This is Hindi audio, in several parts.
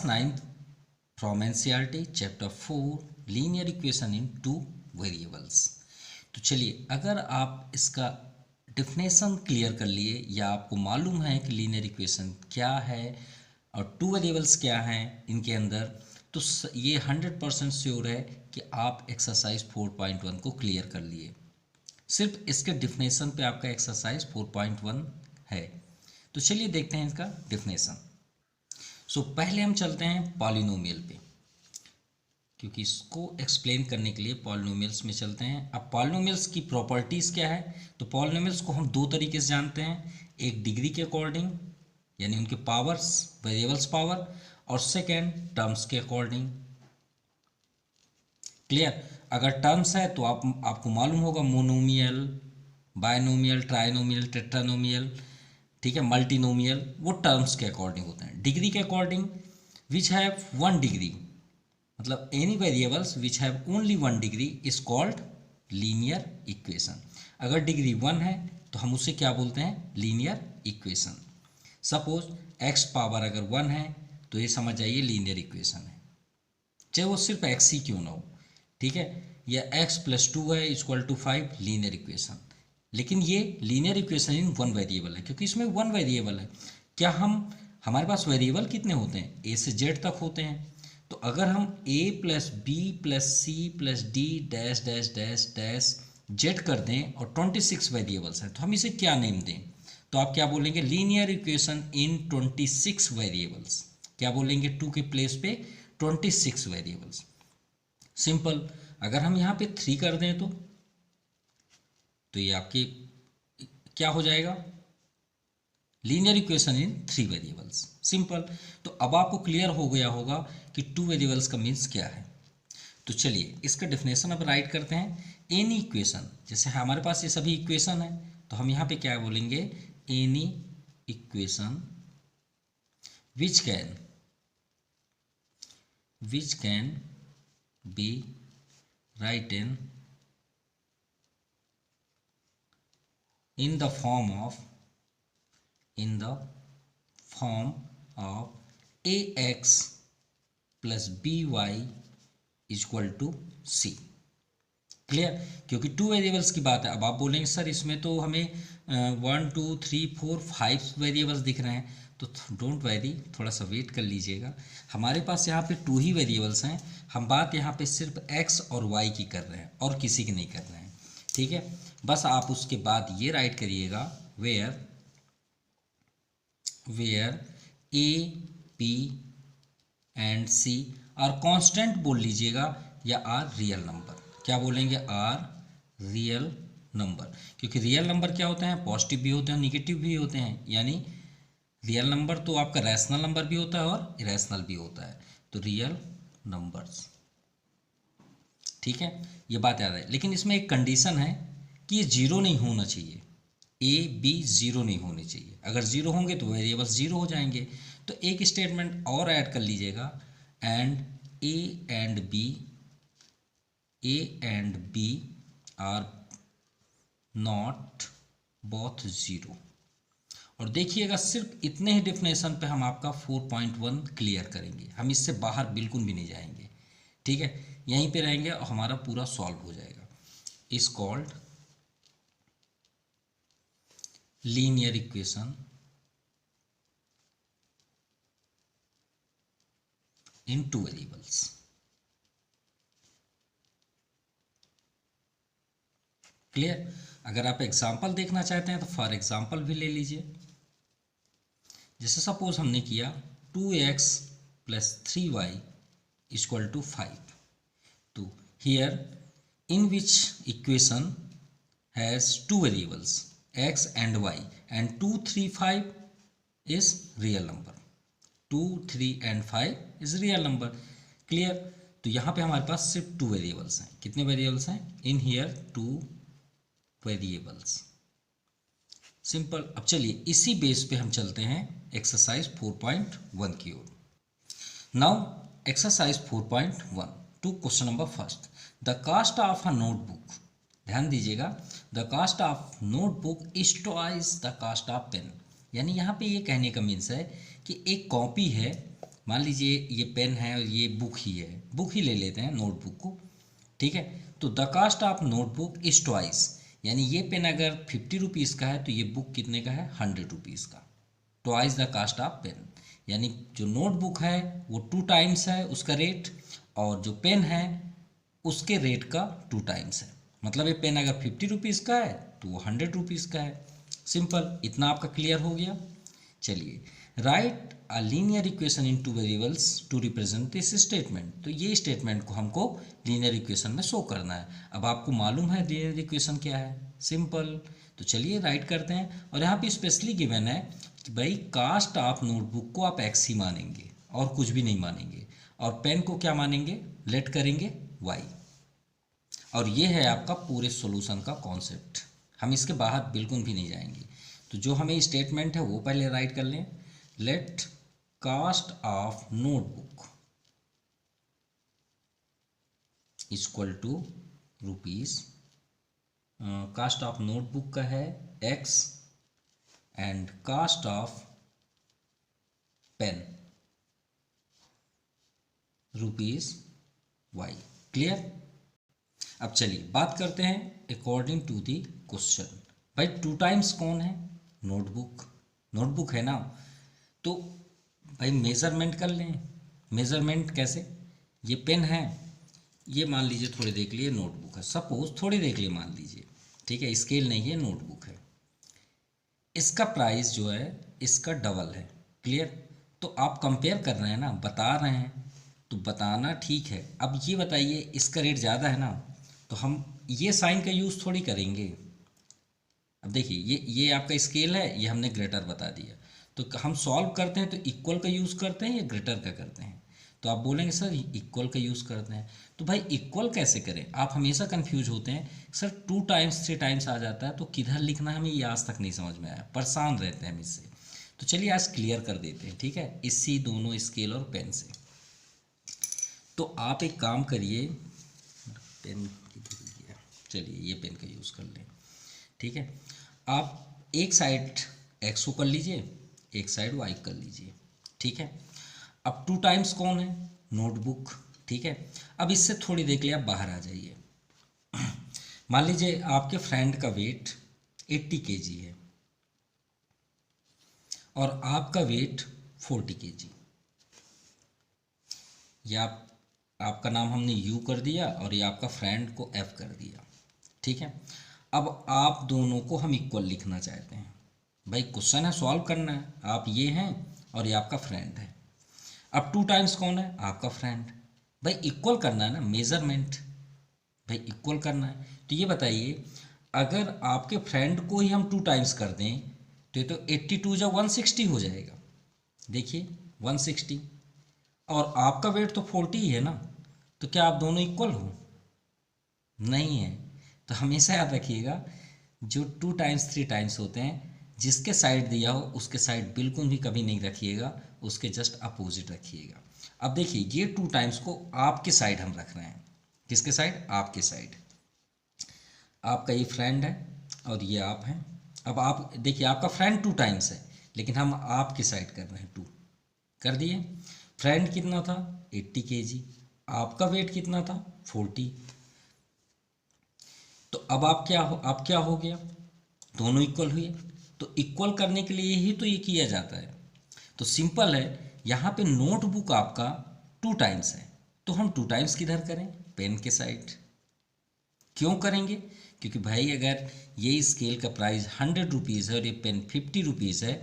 Class 9 from NCERT chapter 4 linear equation in two variables. तो चलिए, अगर आप इसका डिफिनेशन क्लियर कर लिए या आपको मालूम है कि लीनियर इक्वेशन क्या है और टू वेरिएबल्स क्या हैं इनके अंदर, तो ये 100% श्योर है कि आप एक्सरसाइज 4.1 को क्लियर कर लिए। सिर्फ इसके डिफिनेशन पे आपका एक्सरसाइज 4.1 है। तो चलिए देखते हैं इसका डिफिनेशन। सो पहले हम चलते हैं पॉलिनोमियल पे, क्योंकि इसको एक्सप्लेन करने के लिए पॉलिनोमियल्स में चलते हैं। अब पॉलिनोमियल्स की प्रॉपर्टीज़ क्या है, तो पॉलिनोमियल्स को हम दो तरीके से जानते हैं, एक डिग्री के अकॉर्डिंग यानी उनके पावर्स, वेरिएबल्स पावर, और सेकेंड टर्म्स के अकॉर्डिंग। क्लियर? अगर टर्म्स है तो आपको मालूम होगा मोनोमियल, बायनोमियल, ट्राइनोमियल, टेट्रानोमियल, ठीक है, मल्टीनोमियल, वो टर्म्स के अकॉर्डिंग होते हैं। डिग्री के अकॉर्डिंग विच हैव 1 डिग्री, मतलब any variables which have only 1 degree is called linear equation. अगर डिग्री 1 है तो हम उसे क्या बोलते हैं, linear equation. Suppose x power अगर 1 है तो ये समझ जाइए लीनियर इक्वेशन है, चाहे वो सिर्फ x ही क्यों ना हो, ठीक है, या x + 2 है इक्वल टू 5, लीनियर इक्वेशन। लेकिन ये लीनियर इक्वेशन इन 1 वेरिएबल है, क्योंकि इसमें 1 वेरिएबल है। क्या हमारे पास वेरिएबल कितने होते हैं, a से z तक होते हैं। तो अगर हम a + b + c + d dash dash dash dash z कर दें और 26 वेरिएबल्स हैं, तो हम इसे क्या नेम दें, तो आप क्या बोलेंगे, लीनियर इक्वेशन इन 26 वेरिएबल्स। क्या बोलेंगे, 2 के प्लेस पे 26 वेरिएबल्स। सिंपल। अगर हम यहाँ पे 3 कर दें तो ये आपकी क्या हो जाएगा, लीनियर इक्वेशन इन 3 वेरिएबल्स। सिंपल। तो अब आपको क्लियर हो गया होगा कि 2 वेरिएबल्स का मीन्स क्या है। तो चलिए इसका डेफिनेशन अब राइट करते हैं। एनी इक्वेशन, जैसे हमारे पास ये सभी इक्वेशन है, तो हम यहाँ पे क्या बोलेंगे, any equation which can be written in the form of ax plus by equal to c। Clear? क्योंकि 2 वेरिएबल्स की बात है। अब आप बोलेंगे सर इसमें तो हमें 1 2 3 4 5 वेरिएबल्स दिख रहे हैं, तो डोंट वैरी, थोड़ा सा वेट कर लीजिएगा। हमारे पास यहाँ पे 2 ही वेरिएबल्स हैं, हम बात यहाँ पे सिर्फ x और y की कर रहे हैं और किसी की नहीं कर रहे हैं, ठीक है। बस आप उसके बाद ये राइट करिएगा, where a b and c are constant बोल लीजिएगा, या आर रियल नंबर। क्या बोलेंगे, आर रियल नंबर। क्योंकि रियल नंबर क्या होते हैं, पॉजिटिव भी होते हैं, निगेटिव भी होते हैं। यानी रियल नंबर तो आपका रैशनल नंबर भी होता है और इरेशनल भी होता है। तो रियल नंबर्स, ठीक है, ये बात याद है। लेकिन इसमें एक कंडीशन है कि ये 0 नहीं होना चाहिए, ए बी 0 नहीं होने चाहिए। अगर 0 होंगे तो वेरिएबल्स 0 हो जाएंगे। तो एक स्टेटमेंट और ऐड कर लीजिएगा, and a and b are not both 0। और देखिएगा सिर्फ इतने ही डेफिनेशन पे हम आपका 4.1 क्लियर करेंगे, हम इससे बाहर बिल्कुल भी नहीं जाएंगे, ठीक है, यहीं पे रहेंगे और हमारा पूरा सॉल्व हो जाएगा। Is called linear equation in 2 variables. Clear? अगर आप एग्जाम्पल देखना चाहते हैं तो फॉर एग्जाम्पल भी ले लीजिए। जैसे सपोज हमने किया 2x + 3y इक्वल टू 5। तो here in which equation has 2 variables x and y and 2 3 5 is real number, 2 3 and 5 is real number। Clear? तो यहाँ पे हमारे पास सिर्फ 2 वेरिएबल्स हैं। कितने वेरिएबल्स हैं, इन हियर 2 वेरिएबल्स। सिंपल। अब चलिए इसी बेस पे हम चलते हैं एक्सरसाइज 4.1 की ओर। Now exercise 4.1 to question number first, the cost of a notebook. ध्यान दीजिएगा, the cost of notebook is twice the cost of pen. यानी यहाँ पे ये कहने का मीन्स है कि एक कॉपी है, मान लीजिए ये पेन है और ये बुक ही है, बुक ही ले लेते हैं नोटबुक को, ठीक है। तो the cost of notebook is twice, यानी ये पेन अगर 50 रुपीज़ का है तो ये बुक कितने का है, 100 रुपीज़ का। Twice the cost of pen, यानी जो नोटबुक है वो 2 टाइम्स है उसका रेट, और जो पेन है उसके रेट का 2 टाइम्स है। मतलब ये पेन अगर 50 रुपीज़ का है तो वो 100 रुपीज़ का है। सिंपल, इतना आपका क्लियर हो गया। चलिए, write a linear equation in two variables to represent this statement. तो ये स्टेटमेंट को हमको लीनियर इक्वेशन में शो करना है। अब आपको मालूम है लीनियर इक्वेशन क्या है, सिंपल। तो चलिए राइट करते हैं, और यहाँ पे स्पेशली गिवन है कि भाई कास्ट ऑफ नोटबुक को आप एक्स ही मानेंगे और कुछ भी नहीं मानेंगे, और पेन को क्या मानेंगे, लेट करेंगे वाई। और ये है आपका पूरे सॉल्यूशन का कॉन्सेप्ट, हम इसके बाहर बिल्कुल भी नहीं जाएंगे। तो जो हमें स्टेटमेंट है वो पहले राइट कर लें। Let cost of notebook equal to rupees, cost of notebook का है x and cost of pen rupees y. Clear. अब चलिए बात करते हैं अकॉर्डिंग टू दी क्वेश्चन। भाई 2 टाइम्स कौन है, नोटबुक, नोटबुक है ना। तो भाई मेज़रमेंट कर लें। मेज़रमेंट कैसे, ये पेन है, ये मान लीजिए थोड़ी देख लिए नोटबुक है, सपोज थोड़ी देख लिए मान लीजिए, ठीक है, स्केल नहीं है, नोटबुक है। इसका प्राइस जो है इसका डबल है। क्लियर। तो आप कंपेयर कर रहे हैं ना, बता रहे हैं, तो बताना ठीक है। अब ये बताइए इसका रेट ज़्यादा है ना, तो हम ये साइन का यूज़ थोड़ी करेंगे। अब देखिए ये आपका स्केल है, ये हमने ग्रेटर बता दिया, तो हम सॉल्व करते हैं तो इक्वल का यूज़ करते हैं या ग्रेटर का करते हैं। तो आप बोलेंगे सर इक्वल का यूज़ करते हैं। तो भाई इक्वल कैसे करें, आप हमेशा कंफ्यूज होते हैं सर 2 टाइम्स 3 टाइम्स आ जाता है तो किधर लिखना है, हमें ये आज तक नहीं समझ में आया, परेशान रहते हैं हम इससे। तो चलिए आज क्लियर कर देते हैं, ठीक है, इसी दोनों स्केल और पेन से। तो आप एक काम करिए, पेन चलिए ये पेन का यूज़ कर लें, ठीक है। आप एक साइड एक्स को कर लीजिए, एक साइड वाई कर लीजिए, ठीक है। अब 2 टाइम्स कौन है, नोटबुक, ठीक है। अब इससे थोड़ी देर के लिए आप बाहर आ जाइए। मान लीजिए आपके फ्रेंड का वेट 80 kg है और आपका वेट 40 kg। या आपका नाम हमने यू कर दिया और ये आपका फ्रेंड को एफ कर दिया, ठीक है। अब आप दोनों को हम इक्वल लिखना चाहते हैं। भाई क्वेश्चन है, सॉल्व करना है। आप ये हैं और ये आपका फ्रेंड है। अब 2 टाइम्स कौन है, आपका फ्रेंड। भाई इक्वल करना है ना, मेजरमेंट, भाई इक्वल करना है। तो ये बताइए अगर आपके फ्रेंड को ही हम 2 टाइम्स कर दें तो ये तो 82 या 160 हो जाएगा। देखिए 160, और आपका वेट तो 40 ही है ना, तो क्या आप दोनों इक्वल हो, नहीं है। तो हमेशा याद रखिएगा जो 2 टाइम्स 3 टाइम्स होते हैं, जिसके साइड दिया हो उसके साइड बिल्कुल भी कभी नहीं रखिएगा, उसके जस्ट अपोजिट रखिएगा। अब देखिए ये 2 टाइम्स को आपके साइड हम रख रहे हैं, किसके साइड, आपके साइड। आपका ये फ्रेंड है और ये आप हैं। अब आप देखिए आपका फ्रेंड 2 टाइम्स है, लेकिन हम आपकी साइड कर रहे हैं 2 कर दिए। फ्रेंड कितना था 80 kg, आपका वेट कितना था 40। तो अब आप क्या हो गया, दोनों इक्वल हुए। तो इक्वल करने के लिए ही तो ये किया जाता है। तो सिंपल है, यहाँ पे नोटबुक आपका 2 टाइम्स है, तो हम 2 टाइम्स किधर करें, पेन के साइड। क्यों करेंगे, क्योंकि भाई अगर ये स्केल का प्राइस 100 रुपीज़ है और ये पेन 50 रुपीज़ है,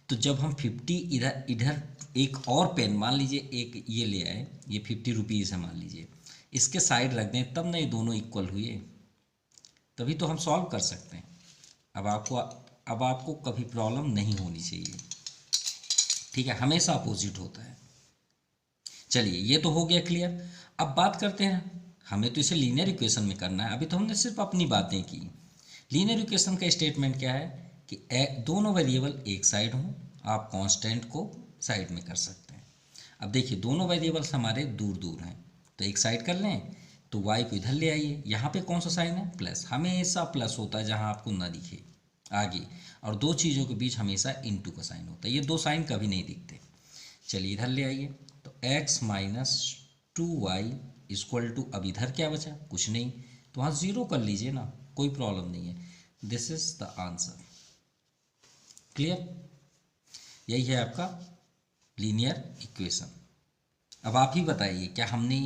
तो जब हम 50 इधर इधर एक और पेन मान लीजिए एक ये ले आए, ये 50 रुपीज़ है मान लीजिए, इसके साइड रख दें, तब ना ये दोनों इक्वल हुए, तभी तो हम सॉल्व कर सकते हैं। अब आपको कभी प्रॉब्लम नहीं होनी चाहिए, ठीक है, हमेशा अपोजिट होता है। चलिए ये तो हो गया क्लियर। अब बात करते हैं, हमें तो इसे लीनियर इक्वेशन में करना है, अभी तो हमने सिर्फ अपनी बातें की। लीनियर इक्वेशन का स्टेटमेंट क्या है कि दोनों वेरिएबल एक साइड हों, आप कांस्टेंट को साइड में कर सकते हैं। अब देखिए दोनों वेरिएबल्स हमारे दूर दूर हैं, तो एक साइड कर लें, तो y को इधर ले आइए। यहाँ पे कौन सा साइन है, प्लस, हमेशा प्लस होता है जहाँ आपको ना दिखे आगे, और 2 चीज़ों के बीच हमेशा इनटू का साइन होता है, ये 2 साइन कभी नहीं दिखते। चलिए इधर ले आइए, x minus 2y equal to, अब इधर क्या बचा, कुछ नहीं, तो वहाँ ज़ीरो कर लीजिए ना, कोई प्रॉब्लम नहीं है। This is the answer. Clear? यही है आपका लीनियर इक्वेशन। अब आप ही बताइए, क्या हमने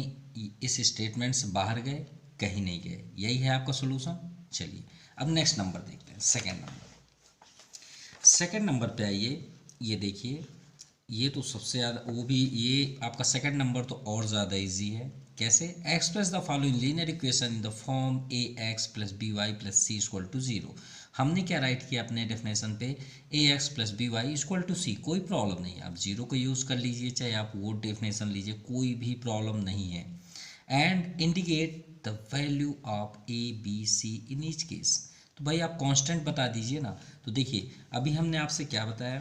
इस स्टेटमेंट से बाहर गए? कहीं नहीं गए, यही है आपका सोल्यूशन। चलिए अब नेक्स्ट नंबर देखते हैं, सेकेंड नंबर। सेकेंड नंबर पे आइए, ये देखिए, ये तो सबसे ज़्यादा, वो भी ये आपका सेकेंड नंबर तो और ज़्यादा इजी है। कैसे? Express the following linear equation in the form A x plus B Y plus C equal to zero. हमने क्या राइट किया अपने डेफिनेशन पे? A x plus B Y equal to C. कोई प्रॉब्लम नहीं है, आप जीरो को यूज़ कर लीजिए, चाहे आप वो डेफिनेशन लीजिए, कोई भी प्रॉब्लम नहीं है। And indicate the value of a b c in each case. तो भाई आप कांस्टेंट बता दीजिए ना। तो देखिए अभी हमने आपसे क्या बताया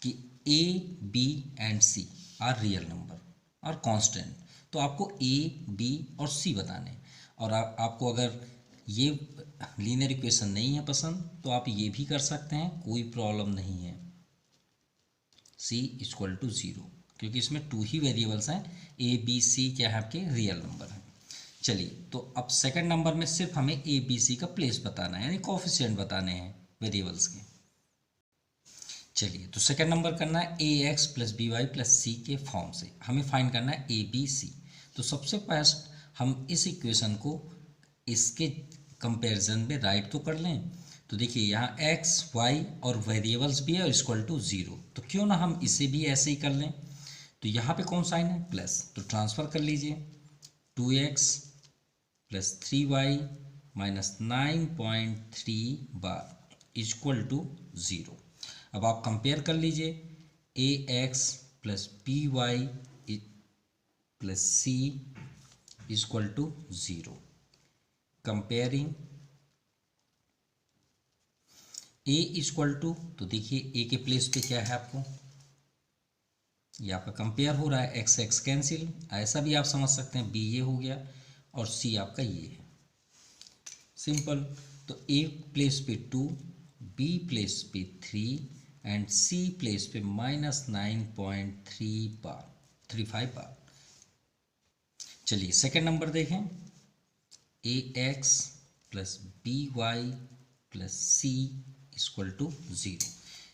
कि a b and c are real number और कांस्टेंट। तो आपको ए बी और सी बताने हैं। और आपको अगर ये लीनियर इक्वेशन नहीं है पसंद तो आप ये भी कर सकते हैं, कोई प्रॉब्लम नहीं है। सी इक्वल टू ज़ीरो, क्योंकि इसमें टू ही वेरिएबल्स हैं, ए बी सी क्या है आपके रियल नंबर हैं। चलिए तो अब सेकंड नंबर में सिर्फ हमें ए बी सी का प्लेस बताना है, यानी कोफिशिएंट बताने हैं वेरिएबल्स के। चलिए तो सेकंड नंबर करना है A x plus B Y plus C के फॉर्म से हमें फाइंड करना है ए बी सी। तो सबसे फर्स्ट हम इस इक्वेशन को इसके कंपैरिजन में राइट तो कर लें। तो देखिए यहाँ एक्स वाई और वेरिएबल्स भी है और इक्वल टू ज़ीरो, तो क्यों ना हम इसे भी ऐसे ही कर लें। तो यहाँ पे कौन साइन है? प्लस, तो ट्रांसफ़र कर लीजिए। 2x plus 3y minus 9.3 bar equal to zero. अब आप कंपेयर कर लीजिए, a x plus B Y plus C equal to zero. Comparing a equal to, तो देखिए ए के प्लेस पे क्या है आपको, ये आपका कंपेयर हो रहा है, एक्स एक्स कैंसिल, ऐसा भी आप समझ सकते हैं, बी ये हो गया और सी आपका ये है, सिंपल। तो ए प्लेस पे 2, बी प्लेस पे 3 एंड सी प्लेस पे माइनस 9.35 बार। चलिए सेकेंड नंबर देखें, a x plus B Y plus C equal to zero.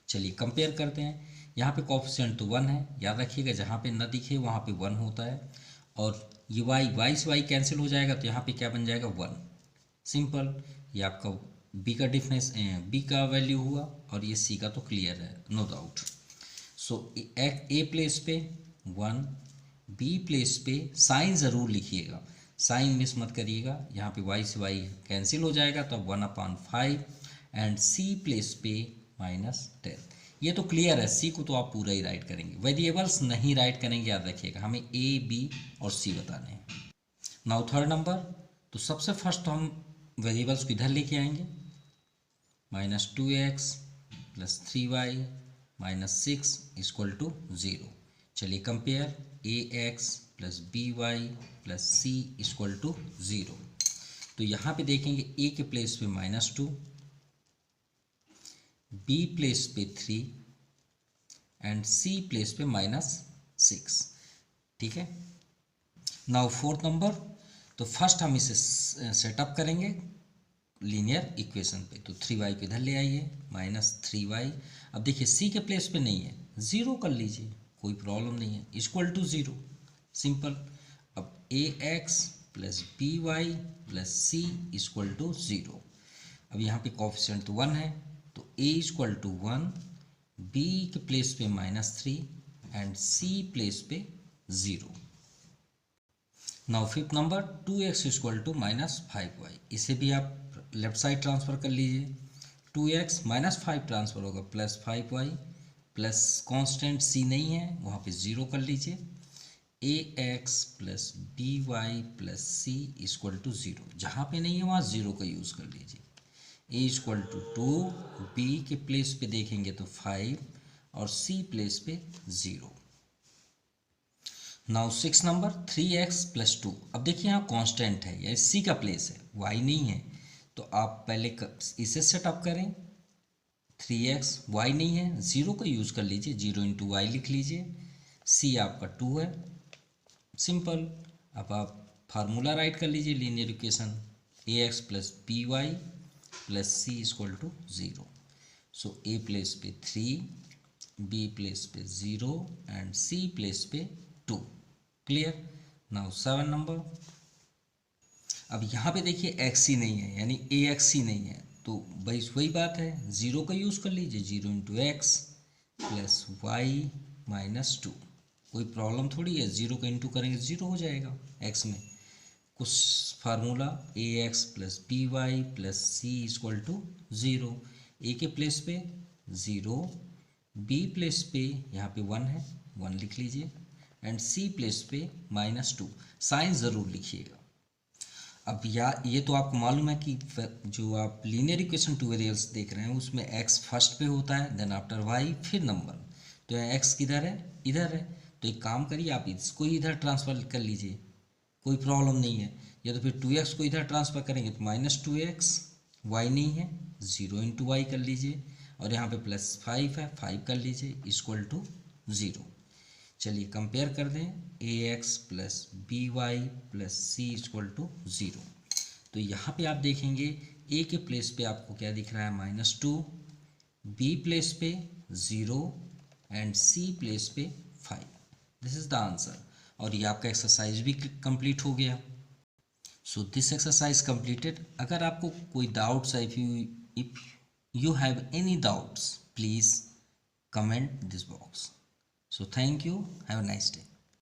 चलिए कंपेयर करते हैं। यहाँ पे कोफिशिएंट तो 1 है, याद रखिएगा, जहाँ पे न दिखे वहाँ पे 1 होता है। और ये वाई से वाई कैंसिल हो जाएगा, तो यहाँ पे क्या बन जाएगा? 1। सिंपल, ये आपका बी का डिफरेंस, बी का वैल्यू हुआ और ये सी का तो क्लियर है, no doubt. So a place पे 1, बी प्लेस पे साइन ज़रूर लिखिएगा, साइन मिस मत करिएगा, यहाँ पे वाई से वाई कैंसिल हो जाएगा, तो 1/5 एंड सी प्लेस पे -10। ये तो क्लियर है, सी को तो आप पूरा ही राइट करेंगे, वेरिएबल्स नहीं राइट करेंगे, याद रखिएगा, हमें ए बी और सी बताने हैं। नाउ थर्ड नंबर, तो सबसे फर्स्ट तो हम वेरिएबल्स को इधर लेके आएंगे, -2x plus 3y minus 6 equal to zero. चलिए compare, a x plus B Y plus C equal to zero. तो यहाँ पे देखेंगे ए के प्लेस पे -2, बी प्लेस पे 3 एंड सी प्लेस पे -6। ठीक है। नाउ फोर्थ नंबर, तो फर्स्ट हम इसे सेटअप करेंगे लीनियर इक्वेशन पे। तो 3y को इधर ले आइए, -3y। अब देखिए सी के प्लेस पे नहीं है, ज़ीरो कर लीजिए, कोई प्रॉब्लम नहीं है, इक्वल टू ज़ीरो, सिंपल। अब a x plus B Y plus C equal to zero. अब यहाँ पे कोफिशिएंट तो 1 है, तो ए इक्वल टू 1, बी के प्लेस पे -3 एंड सी प्लेस पे 0। Now fifth number, 2x equal to -5y। इसे भी आप लेफ्ट साइड ट्रांसफ़र कर लीजिए, 2x -5 ट्रांसफ़र होगा +5y प्लस कॉन्स्टेंट सी नहीं है, वहाँ पे 0 कर लीजिए। A x plus B Y plus C equal to 0, जहाँ पे नहीं है वहाँ 0 का यूज़ कर लीजिए। ए इक्वल टू 2, बी के प्लेस पे देखेंगे तो 5 और सी प्लेस पे 0। Now 6 number, 3x plus 2। अब देखिए यहाँ कांस्टेंट है, या सी का प्लेस है, y नहीं है, तो आप पहले इसे सेटअप करें। 3x, y नहीं है, 0 का यूज़ कर लीजिए, 0 × y लिख लीजिए। सी आपका 2 है, सिंपल। अब आप फार्मूला राइट कर लीजिए linear equation, a x plus B Y plus C equal to 0। So a place पे 3, बी प्लेस पे 0 एंड सी प्लेस पे 2। क्लियर। Now 7 number. अब यहाँ पे देखिए एक्स ही नहीं है, यानी ए एक्स ही नहीं है, तो भाई वही बात है, ज़ीरो का यूज़ कर लीजिए, 0 into x plus y minus 2। कोई प्रॉब्लम थोड़ी है, ज़ीरो का इंटू करेंगे 0 हो जाएगा एक्स में। कुछ formula a x plus B Y plus C equal to 0। A के प्लेस पे 0, बी प्लेस पे यहाँ पे 1 है, 1 लिख लीजिए, एंड सी प्लेस पे माइनस 2। साइन ज़रूर लिखिएगा। अब ये तो आपको मालूम है कि जो आप लीनियर इक्वेशन टू वेरिएबल्स देख रहे हैं उसमें एक्स फर्स्ट पे होता है, देन आफ्टर वाई, फिर नंबर। तो एक्स किधर है, इधर है, तो एक काम करिए आप इसको ही इधर ट्रांसफर कर लीजिए, कोई प्रॉब्लम नहीं है। या तो फिर 2x को इधर ट्रांसफर करेंगे तो -2x, वाई नहीं है 0 इंटू वाई कर लीजिए, और यहाँ पे +5 है 5 कर लीजिए इक्वल टू 0। चलिए कंपेयर कर दें, a x plus B Y plus C equal to 0। तो यहाँ पे आप देखेंगे ए के प्लेस पे आपको क्या दिख रहा है, -2, बी प्लेस पे 0 एंड सी प्लेस पे 5। This is the answer. और ये आपका एक्सरसाइज भी कंप्लीट हो गया। So this exercise completed. अगर आपको कोई डाउट्स है, if you have any doubts, please comment this box. So thank you, have a nice day.